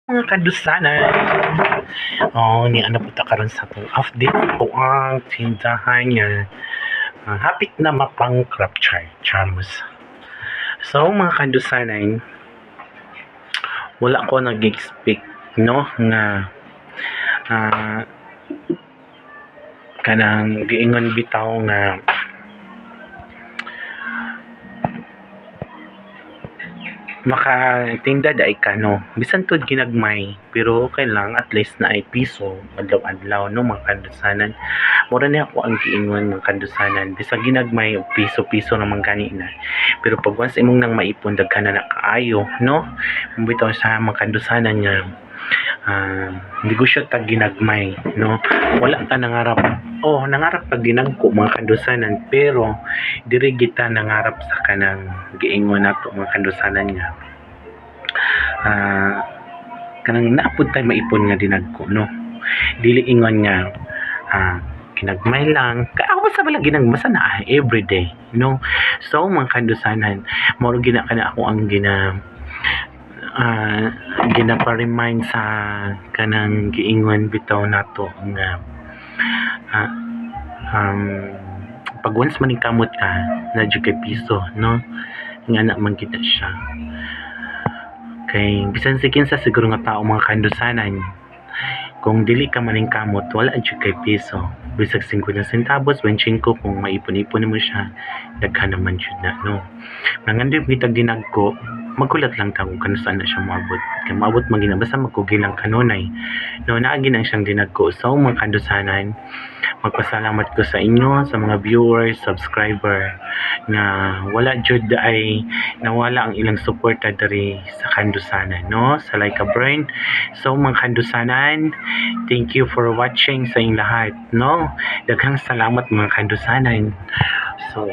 Mga kadusanan. Ni ano po ta karon sa atong update po ang tindahan nga hapit na mapang-craft charms. So mga kadusanan, wala ko nag-expect no nga ah, kanang giingon bitaw nga makatinda daay ka no bisantud ginagmay pero okay lang at least na ay piso adlaw-adlaw no mga kandusanan. Mura na ako ang giingon mga kandusanan bisan ginagmay piso-piso naman gani na pero pag once imong nang maipon daghan na kaayo no bitaw sa mga kandusanan nga negosyo tag ginagmay no wala ta nangarap nangarap pag ginagko mga kandusanan pero diri kita nangarap sa kanang giingon nato mga kandusanan nga kanang naapod tayo maipon nga dinagko no dili ingon nga kinagmay lang ako sa bala ginagmasa na everyday no so mga kandusanan moro gina kana ako ang ginapa-remind sa kanang giingon bitaw nato nga pag once maningkamot ka na jud kay piso no nga na man kita siya kay bisan si kinsa siguro nga tao mga kandusanan kung dili ka maningkamot wala jud kay piso bisag 50 centavos 25 kung maipon-ipon mo siya daghan naman jud na no nangandip kita ginagko magulat lang ta kung kano saan na siya maabot kaya maabot magina basta magkugi lang kanunay no naagi na siyang dinagko so mga kandusanan magpasalamat ko sa inyo sa mga viewers subscriber nga wala jud ay nawala ang ilang suporta diri sa kandusanan no sa Laika Brand. So mga kandusanan, thank you for watching sa inyong lahat no daghang salamat mga kandusanan. So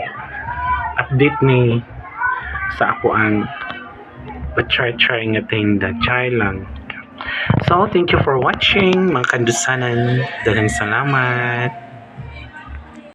update ni sa ako ang pa-try nga tinda chai lang. So thank you for watching mga kandusanan, daghang salamat.